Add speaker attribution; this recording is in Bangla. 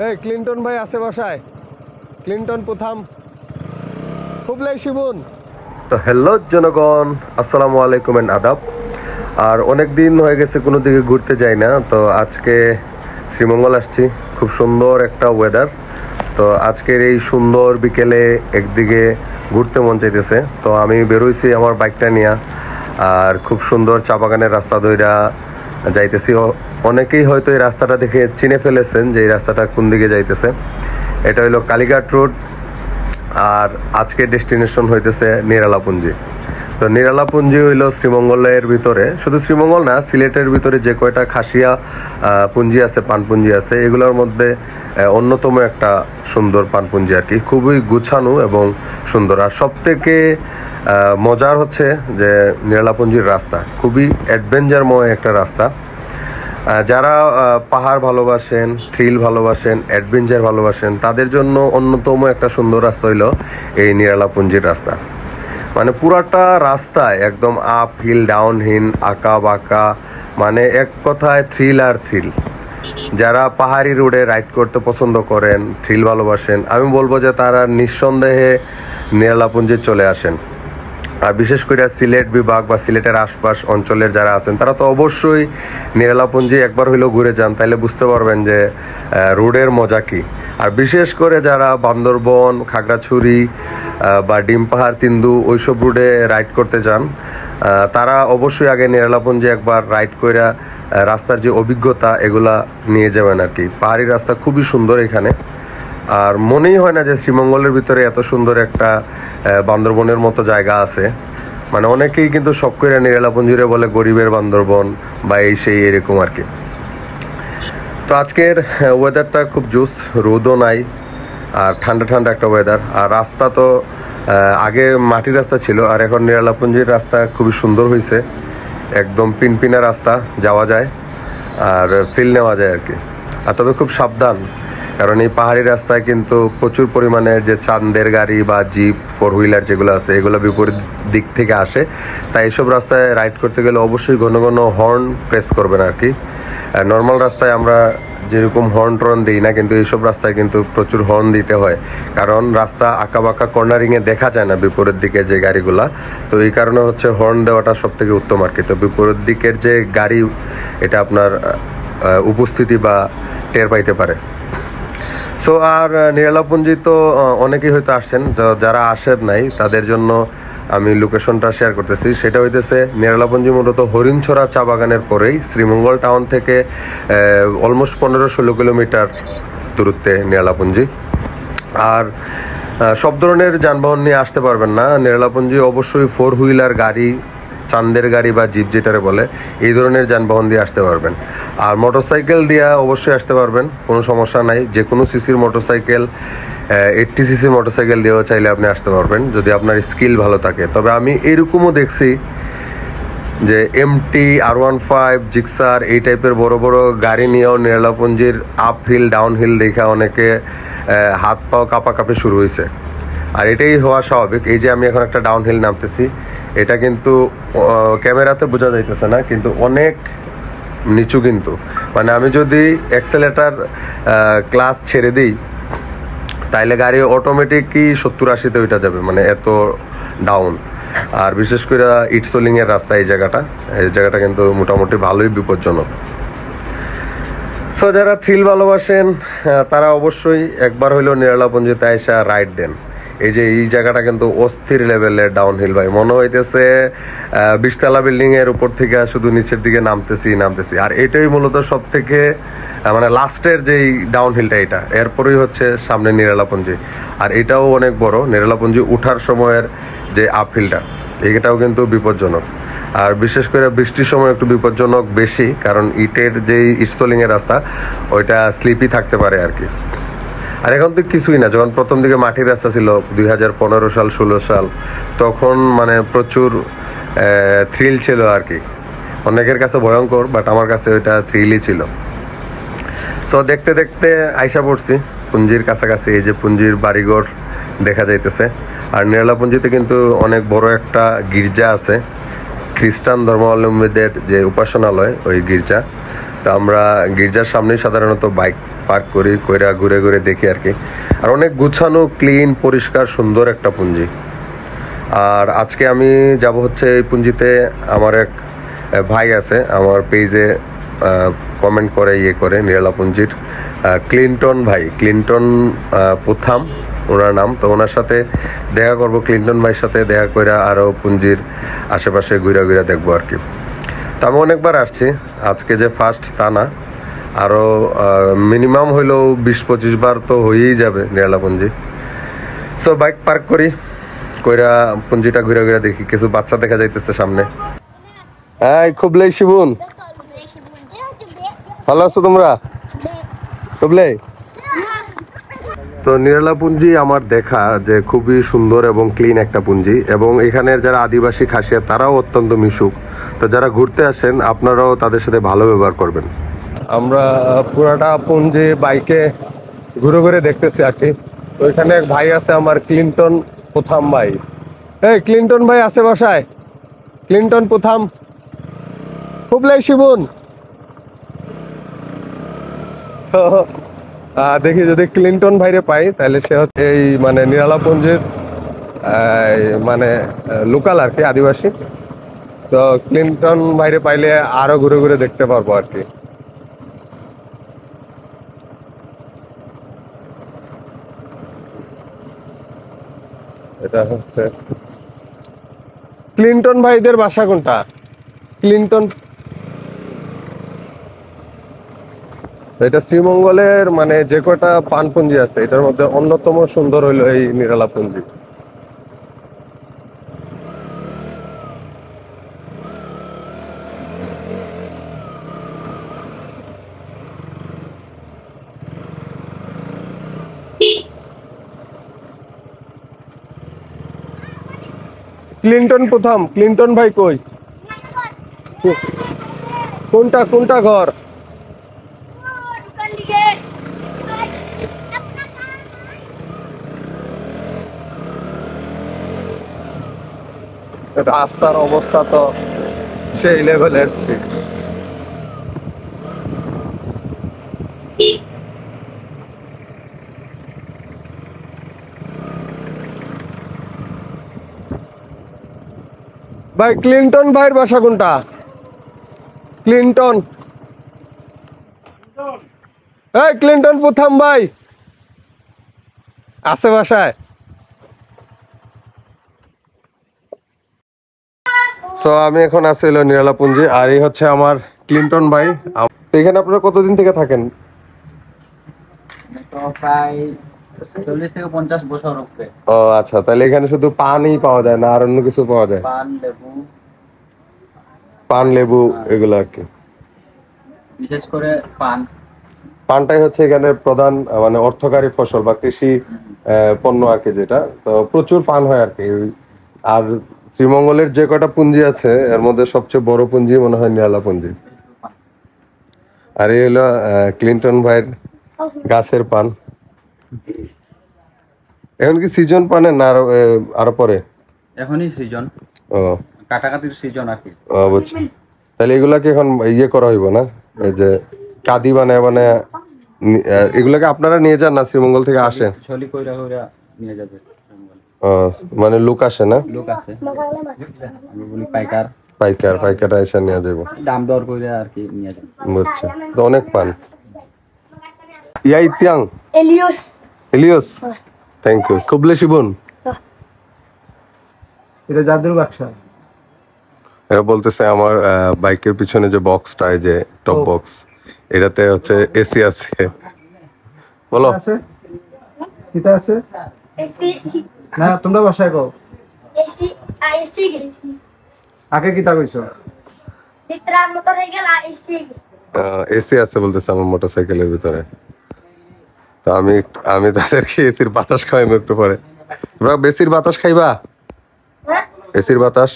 Speaker 1: এই ক্লিন্টন ভাই আছে বাসায়? ক্লিন্টন প্রথম হুবলাই শিবুন। তো হ্যালো জনগণ, আসসালামু আলাইকুম এন্ড আদাব। আর অনেক দিন হয়ে গেছে কোনো দিকে ঘুরতে যাই না, তো আজকে শ্রীমঙ্গল আসছি। খুব সুন্দর একটা ওয়েদার, তো আজকের এই সুন্দর বিকেলে একদিকে ঘুরতে মন চাইতেছে, তো আমি বেরোইছি আমার বাইকটা নিয়ে। আর খুব সুন্দর চা বাগানের রাস্তা ধইরা যাইতেছি। অনেকেই হয়তো এই রাস্তাটা দেখে চিনে ফেলেছেন যে এই রাস্তাটা কোন দিকে যাইতেছে। এটা হইলো কালীঘাট রোড, আর আজকের ডেস্টিনেশন হইতেছে নিরালাপুঞ্জি। তো নিরালাপুঞ্জি হইলো শ্রীমঙ্গলের ভিতরে, শুধু শ্রীমঙ্গল না, সিলেটের ভিতরে যে কয়টা খাসিয়া পুঞ্জি আছে, পানপুঞ্জি আছে, এগুলোর মধ্যে অন্যতম একটা সুন্দর পানপুঞ্জি আর কি। খুবই গুছানো এবং সুন্দর। আর সব থেকে মজার হচ্ছে যে নিরালাপুঞ্জির রাস্তা খুবই অ্যাডভেঞ্চারময় একটা রাস্তা। যারা পাহাড় ভালোবাসেন, থ্রিল ভালোবাসেন, অ্যাডভেঞ্চার ভালোবাসেন, তাদের জন্য অন্যতম একটা সুন্দর রাস্তা হইল এই নিরালাপুঞ্জির রাস্তা। মানে পুরাটা রাস্তায় একদম আপ হিল, ডাউন হিল, আঁকা বাঁকা, মানে এক কথায় থ্রিল আর থ্রিল। যারা পাহাড়ি রোডে রাইড করতে পছন্দ করেন, থ্রিল ভালোবাসেন, আমি বলবো যে তারা নিঃসন্দেহে নিরালাপুঞ্জে চলে আসেন। আর বিশেষ করে সিলেট বিভাগ বা সিলেটের আশপাশ অঞ্চলের যারা আছেন, তারা তো অবশ্যই নিরালাপুঞ্জি একবার হইলেও ঘুরে যান, তাইলে বুঝতে পারবেন যে রোডের মজা কী। আর বিশেষ করে যারা বান্দরবন, খাগড়াছড়ি বা ডিম পাহাড়, তিন্দু ওইসব রোডে রাইড করতে যান, তারা অবশ্যই আগে নিরালাপুঞ্জি একবার রাইড করে রাস্তার যে অভিজ্ঞতা এগুলা নিয়ে যাবেন আর কি। পাহাড়ি রাস্তা খুবই সুন্দর এখানে। আর মনেই হয় না যে শ্রীমঙ্গলের ভিতরে এত সুন্দর একটা বান্দরবনের মতো জায়গা আছে। মানে অনেকেই কিন্তু শখ করে নিরালাপুঞ্জিরে বলে গরিবের বান্দরবন বা এই সেই এরকম আর কি। তো আজকের ওয়েদারটা খুব জুস, রোদও নাই, আর ঠান্ডা ঠান্ডা একটা ওয়েদার। আর রাস্তা তো আগে মাটির রাস্তা ছিল, আর এখন নিরালাপুঞ্জির রাস্তা খুবই সুন্দর হয়েছে। একদম পিনপিনা রাস্তা, যাওয়া যায় আর ফিল নেওয়া যায় আর কি। আর তবে খুব সাবধান, কারণ এই পাহাড়ি রাস্তায় কিন্তু প্রচুর পরিমাণে যে চাঁদের গাড়ি বা জিপ, ফোর হুইলার যেগুলো আছে, এগুলো বিপরীত দিক থেকে আসে। তাই এইসব রাস্তায় রাইড করতে গেলে অবশ্যই ঘন ঘন হর্ন প্রেস করবেন আর কি। নর্মাল রাস্তায় আমরা যেরকম হর্ন টর্ন দিই না, কিন্তু এইসব রাস্তায় কিন্তু প্রচুর হর্ন দিতে হয়, কারণ রাস্তা আঁকা বাঁকা, কর্নারিংয়ে দেখা যায় না বিপরীত দিকে যে গাড়িগুলা। তো এই কারণে হচ্ছে হর্ন দেওয়াটা সব থেকে উত্তম আর কি। তো বিপরীত দিকের যে গাড়ি, এটা আপনার উপস্থিতি বা টের পাইতে পারে। সো আর নিরালাপুঞ্জি তো অনেকেই হয়তো আসছেন, যারা আসেন নাই তাদের জন্য আমি লোকেশনটা শেয়ার করতেছি। সেটা হইতেছে নিরালাপুঞ্জি মূলত হরিণছড়া চা বাগানের পরেই, শ্রীমঙ্গল টাউন থেকে অলমোস্ট 15-16 কিলোমিটার দূরত্বে নিরালাপুঞ্জি। আর সব ধরনের যানবাহন নিয়ে আসতে পারবেন না নিরালাপুঞ্জি, অবশ্যই ফোর হুইলার গাড়ি, চাঁদের গাড়ি বা জিপ যেটারে বলে, এই ধরনের যানবাহন দিয়ে আসতে পারবেন। আর মোটরসাইকেল দিয়ে অবশ্যই আসতে পারবেন, কোনো সমস্যা নাই। যে কোনো সিসির মোটরসাইকেল, 80 সিসি মোটরসাইকেল দিয়েও চাইলে আপনি আসতে পারবেন, যদি আপনার স্কিল ভালো থাকে। তবে আমি এরকমও দেখছি যে MT, R15, জিক্সার এই টাইপের বড় বড় গাড়ি নিয়েও নিরালাপুঞ্জির আপ হিল, ডাউন হিল দেখা অনেকে হাত পাও কাঁপাকাঁপি শুরু হয়েছে। আর এটাই হওয়া স্বাভাবিক। এই যে আমি এখন একটা ডাউন হিল নামতেছি, এটা কিন্তু ক্যামেরাতে বোঝা যাইতেছে না, কিন্তু অনেক নিচু কিন্তু। মানে আমি যদি অ্যাক্সেলেটার ক্লাস ছেড়ে দিই, তাইলে গাড়ি অটোমেটিকই 70-80-তে উঠে যাবে, মানে এত ডাউন। আর বিশেষ করে ইটসোলিংয়ের রাস্তা, এই জায়গাটা কিন্তু মোটামুটি ভালোই বিপজ্জনক। সো যারা থ্রিল ভালোবাসেন, তারা অবশ্যই একবার হইলেও নিরালাপুঞ্জিতে এসে রাইড দেন। এই যে এই জায়গাটা কিন্তু অস্থির লেভেলের ডাউন হিল ভাই, মনে হইতেছে 20 তলা বিল্ডিং এর উপর থেকে শুধু নিচের দিকে নামতেছি। আর এটাই মূলত সব থেকে মানে লাস্টের যেই ডাউন হিলটা, এটা এরপরেই হচ্ছে সামনে নিরালাপুঞ্জি। আর এটাও অনেক বড়। নিরালাপুঞ্জি উঠার সময়ের যে আপ হিলটা, এটাও কিন্তু বিপজ্জনক। আর বিশেষ করে বৃষ্টির সময় একটু বিপজ্জনক বেশি, কারণ ইটের যেই ইটসোলিংয়ের রাস্তা, ওইটা স্লিপি থাকতে পারে আর কি। আর এখন তো কিছুই না, যখন প্রথম দিকে মাটির রাস্তা ছিল 2015 সাল 16 সাল, তখন মানে প্রচুর থ্রিল ছিল আর কি। অনেকের কাছে ভয়ঙ্কর, বাট আমার কাছে ওইটা থ্রিলই ছিল। সো দেখতে দেখতে আইসা পড়ছি পুঞ্জির কাছাকাছি। এই যে পুঞ্জির বাড়িঘর দেখা যাইতেছে। আর নিরালাপুঞ্জিতে কিন্তু অনেক বড় একটা গির্জা আছে, খ্রিস্টান ধর্মাবলম্বীদের যে উপাসনালয়, ওই গির্জা। তো আমরা গির্জার সামনেই সাধারণত বাইক পার্ক করি, কইরা ঘুরে ঘুরে দেখি আর কি। আর অনেক গুছানো, ক্লিন, পরিষ্কার, সুন্দর একটা পুঞ্জি। আর আজকে আমি যাব হচ্ছে এই পুঞ্জিতে। আমার এক ভাই আছে আমার পেজে, কমেন্ট করে করে নিরালা পুঞ্জির, ক্লিন্টন ভাই, ক্লিন্টন পুথাম ওনার নাম। তো ওনার সাথে দেখা করব, ক্লিন্টন ভাইয়ের সাথে দেখা করে আরও পুঞ্জির আশেপাশে ঘুরে ঘুরে দেখবো আর কি। তো আমি অনেকবার আসছি, আজকে যে ফার্স্ট তা না, আরও মিনিমাম হইলেও 20-25 বার তো হয়েই যাবে নিরালা পুঞ্জি। সো বাইক পার্ক করি, কইরা পুঞ্জিটা ঘুরে ঘুরে দেখি। কিছু বাচ্চা দেখা যাইতেছে সামনে। এই খুবলেই শিবুন, ভালো আছো তোমরা? খুবলেই। তো নিরালা পুঞ্জি আমার দেখা যে খুবই সুন্দর এবং ক্লিন একটা পুঞ্জি, এবং এখানের যারা আদিবাসী খাসিয়া তারাও অত্যন্ত মিশুক। তো যারা ঘুরতে আসেন আপনারাও তাদের সাথে ভালো ব্যবহার করবেন। আমরা পুরাটা পুঞ্জি বাইকে ঘুরে ঘুরে দেখতেছি আর কি। তো এখানে এক ভাই আছে আমার, ক্লিন্টন পুথাম ভাই। এই ক্লিন্টন ভাই আছে বাসায়? ক্লিন্টন পুথাম, খুবলেই শিবুন। তো দেখি যদি ক্লিন্টন ভাইরে পাই তাহলে সে হচ্ছে এই মানে নিরালা পুঞ্জির মানে লোকাল আর কি, আদিবাসী। তো ক্লিন্টন ভাইরে পাইলে আরো ঘুরে ঘুরে দেখতে পারবো আর কি। এটা হচ্ছে ক্লিন্টন ভাইদের বাসা কোনটা? ক্লিন্টন, এটা শ্রীমঙ্গলের মানে যে কটা পানপুঞ্জি আছে এটার মধ্যে অন্যতম সুন্দর হইলো এই নিরালা পুঞ্জি। ক্লিন্টন প্রথম, ক্লিন্টন ভাই কই? কোনটা কোনটা ঘর? রাস্তার অবস্থা তো সেই লেভেলের। ভাই ক্লিন্টন ভাইয়ের বাসা কোনটা? ক্লিন্টন, এই ক্লিন্টন প্রথম ভাই আছে বাসায়? সো আমি এখন আছি হলো নিরালা পুঞ্জি, আর এই হচ্ছে আমার ক্লিন্টন ভাই। এখানে আপনারা কতদিন থেকে থাকেন?
Speaker 2: প্রায় 40 থেকে 50 বছর হবে।
Speaker 1: ও আচ্ছা, তাহলে এখানে শুধু পানই পাওয়া যায় না আর অন্য কিছু পাওয়া যায়? পান, লেবু এগুলো আর কি।
Speaker 2: বিশেষ করে
Speaker 1: পানটাই হচ্ছে এখানে প্রধান মানে অর্থকারী ফসল বা কৃষি পণ্য আর কি, যেটা তো প্রচুর পান হয় আর কি। আর শ্রীমঙ্গলের যে কটা পুঞ্জি আছে এর মধ্যে সবচেয়ে বড় পুঞ্জি মনে হয় নিরালা পুঞ্জি। আর এই হলো ক্লিন্টন ভাইয়ের গাছের পান। এখন কি সিজন পানের না আরো পরে?
Speaker 2: এখনই সিজন,
Speaker 1: ও
Speaker 2: কাটাকাটির সিজন আর কি।
Speaker 1: ও বুঝছি। তাহলে এগুলাকে এখন ইয়ে করা হইব না, এই যে কাদি বানায় মানে এগুলাকে আপনারা নিয়ে যান না শ্রীমঙ্গল থেকে আসে?
Speaker 2: ছলি কইরা কইরা নিয়ে যাবে।
Speaker 1: মানে লোক আসে না?
Speaker 2: লোক আছে, আমি বলি পাইকার,
Speaker 1: পাইকার এসে নিয়ে যাবো,
Speaker 2: দাম দর কইরা আর কি নিয়ে যাবে।
Speaker 1: বুঝছি। তো অনেক পান। ইয়াইতিয়াং এলিয়স, থ্যাংক ইউ। কুবলে শিবন,
Speaker 2: এটা জাদুর বাক্সা।
Speaker 1: এরা বলতেছে আমার বাইকের পিছনে যে বক্সটা, এই যে টপ বক্স, এটাতে হচ্ছে এসি আছে। বলো
Speaker 2: আছে কিটা আছে না? তোমরা বাসায় কও এসি আইসি আগে কিটা কইছো? ভিতরার মোটরে গেলা
Speaker 1: এসি আছে বলতেছে আমার মোটরসাইকেলের ভিতরে। তো আমি তাদেরকে এসির বাতাস খাওয়াইবো একটু পরে। তোমরা বেশির বাতাস খাইবা? এসির বাতাস